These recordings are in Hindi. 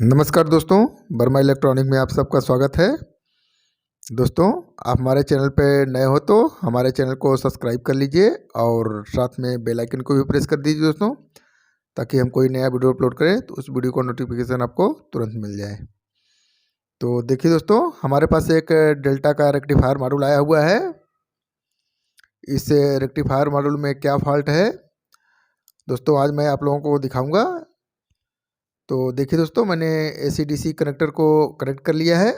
नमस्कार दोस्तों, वर्मा इलेक्ट्रॉनिक में आप सबका स्वागत है। दोस्तों, आप हमारे चैनल पे नए हो तो हमारे चैनल को सब्सक्राइब कर लीजिए और साथ में बेल आइकन को भी प्रेस कर दीजिए दोस्तों, ताकि हम कोई नया वीडियो अपलोड करें तो उस वीडियो का नोटिफिकेशन आपको तुरंत मिल जाए। तो देखिए दोस्तों, हमारे पास एक डेल्टा का रेक्टिफायर मॉड्यूल आया हुआ है। इस रेक्टिफायर मॉड्यूल में क्या फॉल्ट है दोस्तों, आज मैं आप लोगों को दिखाऊँगा। तो देखिए दोस्तों, मैंने AC/DC कनेक्टर को कनेक्ट कर लिया है।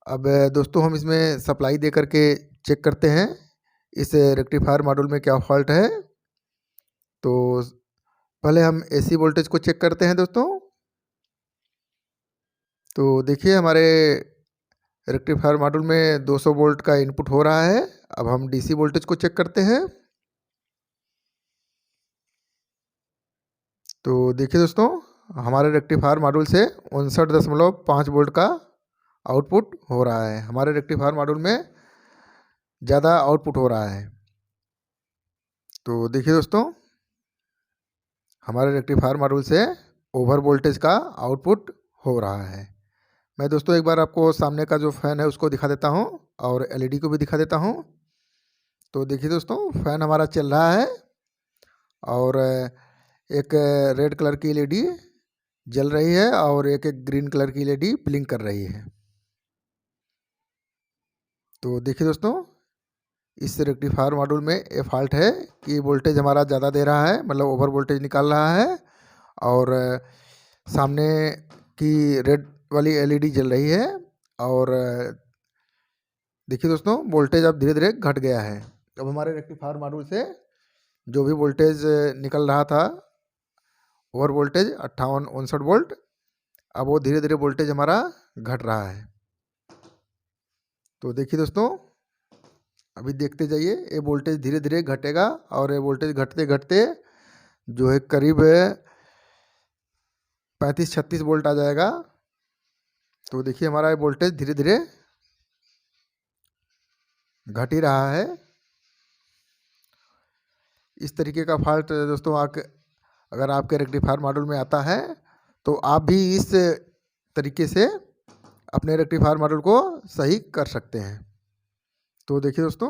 अब दोस्तों हम इसमें सप्लाई दे करके चेक करते हैं इस रेक्टिफायर मॉड्यूल में क्या फॉल्ट है। तो पहले हम AC वोल्टेज को चेक करते हैं दोस्तों। तो देखिए, हमारे रेक्टिफायर मॉड्यूल में 200 वोल्ट का इनपुट हो रहा है। अब हम DC वोल्टेज को चेक करते हैं। तो देखिए दोस्तों, हमारे रेक्टिफायर मॉड्यूल से 59.5 वोल्ट का आउटपुट हो रहा है। हमारे रेक्टिफायर मॉड्यूल में ज़्यादा आउटपुट हो रहा है। तो देखिए दोस्तों, हमारे रेक्टिफायर मॉड्यूल से ओवर वोल्टेज का आउटपुट हो रहा है। मैं दोस्तों एक बार आपको सामने का जो फ़ैन है उसको दिखा देता हूँ और LED को भी दिखा देता हूँ। तो देखिए दोस्तों, फ़ैन हमारा चल रहा है और एक रेड कलर की LED जल रही है और एक ग्रीन कलर की LED ब्लिंक कर रही है। तो देखिए दोस्तों, इस रेक्टिफायर मॉड्यूल में ये फॉल्ट है कि वोल्टेज हमारा ज़्यादा दे रहा है, मतलब ओवर वोल्टेज निकाल रहा है और सामने की रेड वाली LED जल रही है और देखिए दोस्तों, वोल्टेज अब धीरे धीरे घट गया है। अब हमारे रेक्टिफायर मॉड्यूल से जो भी वोल्टेज निकल रहा था ओवर वोल्टेज 58-59 वोल्ट, अब वो धीरे धीरे वोल्टेज हमारा घट रहा है। तो देखिए दोस्तों, अभी देखते जाइए, ये वोल्टेज धीरे धीरे घटेगा और ये वोल्टेज घटते घटते जो है करीब 35-36 वोल्ट आ जाएगा। तो देखिए, हमारा ये वोल्टेज धीरे धीरे घट ही रहा है। इस तरीके का फॉल्ट दोस्तों अगर आपके रेक्टिफायर मॉड्यूल में आता है तो आप भी इस तरीके से अपने रेक्टिफायर मॉड्यूल को सही कर सकते हैं। तो देखिए दोस्तों,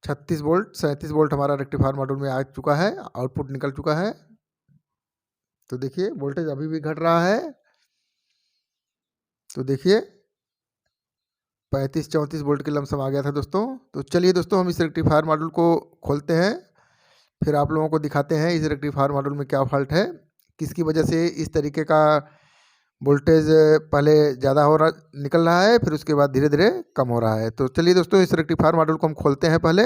36 वोल्ट 37 वोल्ट हमारा रेक्टिफायर मॉड्यूल में आ चुका है, आउटपुट निकल चुका है। तो देखिए, वोल्टेज अभी भी घट रहा है। तो देखिए, 35-34 वोल्ट के लमसम आ गया था दोस्तों। तो चलिए दोस्तों, हम इस रेक्टिफायर मॉड्यूल को खोलते हैं, फिर आप लोगों को दिखाते हैं इस रेक्टिफायर मॉड्यूल में क्या फॉल्ट है, किसकी वजह से इस तरीके का वोल्टेज पहले ज़्यादा निकल रहा है, फिर उसके बाद धीरे धीरे कम हो रहा है। तो चलिए दोस्तों, इस रेक्टिफायर मॉड्यूल को हम खोलते हैं पहले,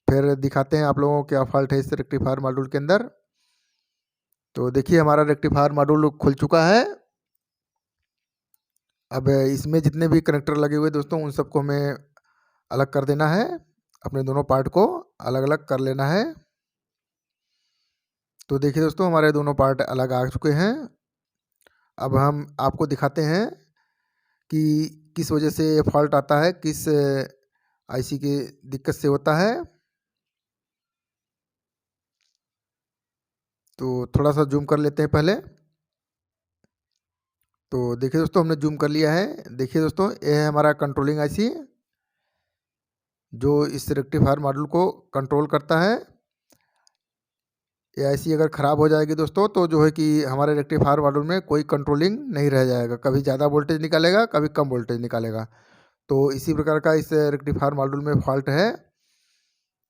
फिर दिखाते हैं आप लोगों को क्या फॉल्ट है इस रेक्टिफायर मॉड्यूल के अंदर। तो देखिए, हमारा रेक्टिफायर मॉड्यूल खुल चुका है। अब इसमें जितने भी कनेक्टर लगे हुए दोस्तों, उन सबको हमें अलग कर देना है, अपने दोनों पार्ट को अलग अलग कर लेना है। तो देखिए दोस्तों, हमारे दोनों पार्ट अलग आ चुके हैं। अब हम आपको दिखाते हैं कि किस वजह से ये फॉल्ट आता है, किस IC की दिक्कत से होता है। तो थोड़ा सा जूम कर लेते हैं पहले। तो देखिए दोस्तों, हमने जूम कर लिया है। देखिए दोस्तों, ये है हमारा कंट्रोलिंग IC जो इस रेक्टिफायर मॉड्यूल को कंट्रोल करता है। ये IC अगर ख़राब हो जाएगी दोस्तों, तो जो है कि हमारे रेक्टिफायर मॉड्यूल में कोई कंट्रोलिंग नहीं रह जाएगा, कभी ज़्यादा वोल्टेज निकालेगा, कभी कम वोल्टेज निकालेगा। तो इसी प्रकार का इस रेक्टिफायर मॉड्यूल में फॉल्ट है।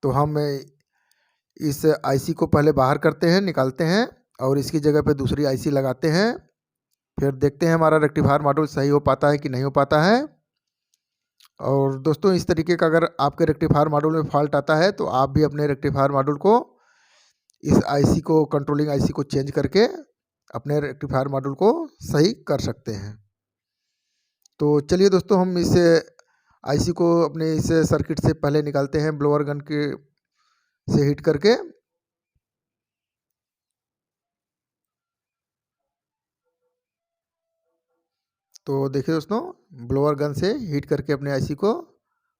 तो हम इस IC को पहले बाहर करते हैं, निकालते हैं और इसकी जगह पे दूसरी IC लगाते हैं, फिर देखते हैं हमारा रेक्टिफायर मॉड्यूल सही हो पाता है कि नहीं हो पाता है। और दोस्तों, इस तरीके का अगर आपके रेक्टिफायर मॉड्यूल में फॉल्ट आता है तो आप भी अपने रेक्टिफायर मॉड्यूल को इस IC को कंट्रोलिंग IC को चेंज करके अपने रेक्टिफायर मॉड्यूल को सही कर सकते हैं। तो चलिए दोस्तों, हम इस IC को अपने इस सर्किट से पहले निकालते हैं ब्लोअर गन के से हीट करके। तो देखिए दोस्तों, ब्लोअर गन से हीट करके अपने IC को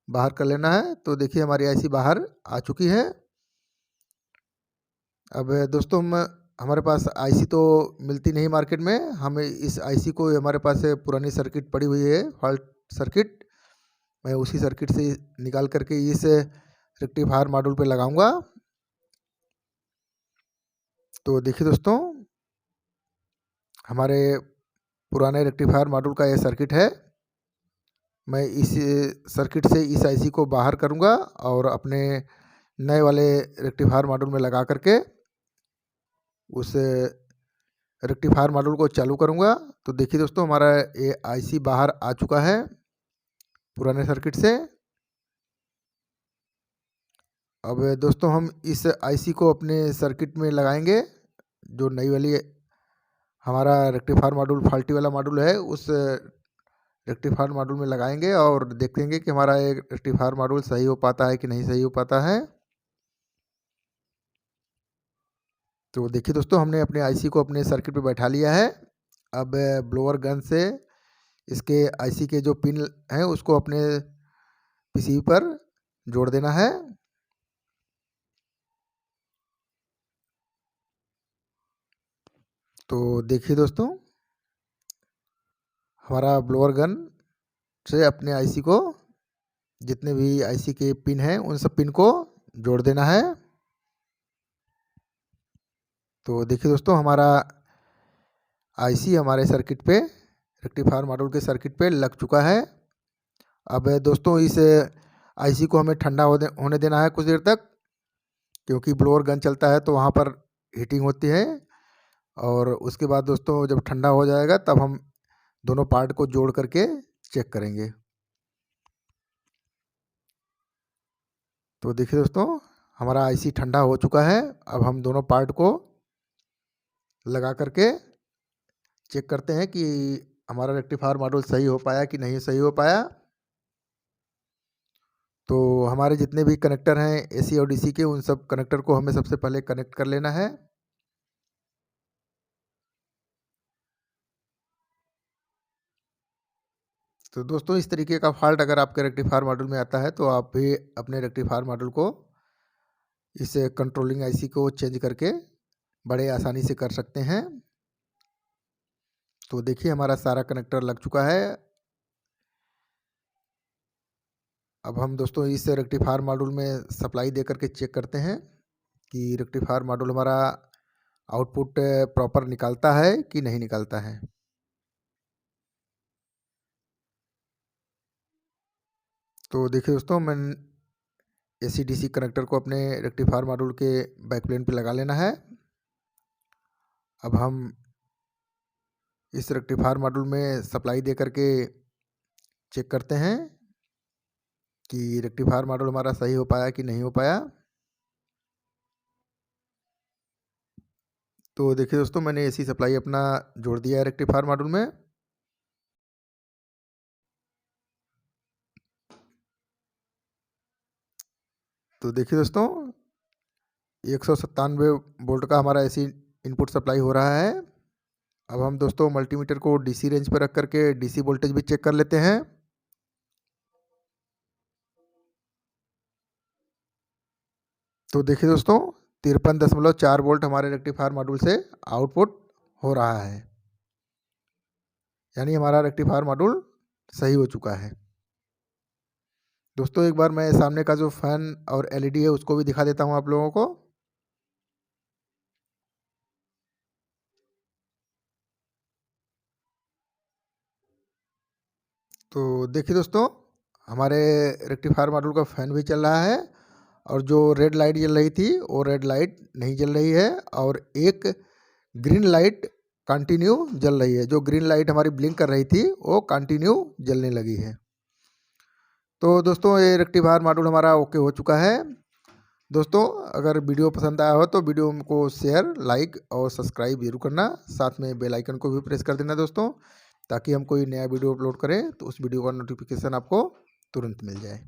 बाहर कर लेना है। तो देखिए, हमारी IC बाहर आ चुकी है। अब दोस्तों, हम हमारे पास आईसी तो मिलती नहीं मार्केट में, हमें इस आईसी को हमारे पास पुरानी सर्किट पड़ी हुई है, फॉल्ट सर्किट। मैं उसी सर्किट से निकाल करके इस रेक्टिफायर मॉड्यूल पे लगाऊंगा। तो देखिए दोस्तों, हमारे पुराने रेक्टिफायर मॉड्यूल का ये सर्किट है। मैं इस सर्किट से इस आईसी को बाहर करूंगा और अपने नए वाले रेक्टिफायर मॉड्यूल में लगा करके उस रेक्टिफायर मॉड्यूल को चालू करूंगा। तो देखिए दोस्तों, हमारा ये आईसी बाहर आ चुका है पुराने सर्किट से। अब दोस्तों हम इस आईसी को अपने सर्किट में लगाएंगे। जो नई वाली हमारा रेक्टिफायर मॉड्यूल फॉल्टी वाला मॉड्यूल है, उस रेक्टिफायर मॉड्यूल में लगाएंगे और देखेंगे कि हमारा ये रेक्टिफायर मॉड्यूल सही हो पाता है कि नहीं सही हो पाता है। तो देखिए दोस्तों, हमने अपने आईसी को अपने सर्किट पे बैठा लिया है। अब ब्लोअर गन से इसके आईसी के जो पिन हैं उसको अपने पीसीबी पर जोड़ देना है। तो देखिए दोस्तों, हमारा ब्लोअर गन से अपने आईसी को, जितने भी आईसी के पिन हैं उन सब पिन को जोड़ देना है। तो देखिए दोस्तों, हमारा आईसी हमारे सर्किट पे, रेक्टिफायर मॉड्यूल के सर्किट पे लग चुका है। अब दोस्तों इस आईसी को हमें ठंडा होने देना है कुछ देर तक, क्योंकि ब्लोअर गन चलता है तो वहाँ पर हीटिंग होती है। और उसके बाद दोस्तों जब ठंडा हो जाएगा तब हम दोनों पार्ट को जोड़ करके चेक करेंगे। तो देखिए दोस्तों, हमारा आईसी ठंडा हो चुका है। अब हम दोनों पार्ट को लगा करके चेक करते हैं कि हमारा रेक्टिफायर मॉड्यूल सही हो पाया कि नहीं सही हो पाया। तो हमारे जितने भी कनेक्टर हैं एसी और डीसी के, उन सब कनेक्टर को हमें सबसे पहले कनेक्ट कर लेना है। तो दोस्तों, इस तरीके का फॉल्ट अगर आपके रेक्टिफायर मॉड्यूल में आता है तो आप भी अपने रेक्टिफायर मॉड्यूल को, इस कंट्रोलिंग आईसी को चेंज करके बड़े आसानी से कर सकते हैं। तो देखिए, हमारा सारा कनेक्टर लग चुका है। अब हम दोस्तों इस रेक्टिफायर मॉड्यूल में सप्लाई दे करके चेक करते हैं कि रेक्टिफायर मॉड्यूल हमारा आउटपुट प्रॉपर निकालता है कि नहीं निकालता है। तो देखिए दोस्तों, मैं एसी डीसी कनेक्टर को अपने रेक्टिफायर मॉड्यूल के बैकप्लेन पे लगा लेना है। अब हम इस रेक्टिफायर मॉड्यूल में सप्लाई दे करके चेक करते हैं कि रेक्टिफायर मॉड्यूल हमारा सही हो पाया कि नहीं हो पाया। तो देखिए दोस्तों, मैंने एसी सप्लाई अपना जोड़ दिया है रेक्टिफायर मॉड्यूल में। तो देखिए दोस्तों, 197 वोल्ट का हमारा एसी इनपुट सप्लाई हो रहा है। अब हम दोस्तों मल्टीमीटर को डीसी रेंज पर रख करके डीसी वोल्टेज भी चेक कर लेते हैं। तो देखिए दोस्तों, 53.4 वोल्ट हमारे रेक्टिफायर मॉड्यूल से आउटपुट हो रहा है, यानी हमारा रेक्टिफायर मॉड्यूल सही हो चुका है। दोस्तों एक बार मैं सामने का जो फैन और एलईडी है उसको भी दिखा देता हूँ आप लोगों को। तो देखिए दोस्तों, हमारे रेक्टिफायर मॉड्यूल का फैन भी चल रहा है और जो रेड लाइट जल रही थी वो रेड लाइट नहीं जल रही है, और एक ग्रीन लाइट कंटिन्यू जल रही है। जो ग्रीन लाइट हमारी ब्लिंक कर रही थी वो कंटिन्यू जलने लगी है। तो दोस्तों ये रेक्टिफायर मॉड्यूल हमारा ओके हो चुका है। दोस्तों अगर वीडियो पसंद आया हो तो वीडियो को शेयर, लाइक और सब्सक्राइब जरूर करना। साथ में बेल आइकन को भी प्रेस कर देना दोस्तों, ताकि हम कोई नया वीडियो अपलोड करें तो उस वीडियो का नोटिफिकेशन आपको तुरंत मिल जाए।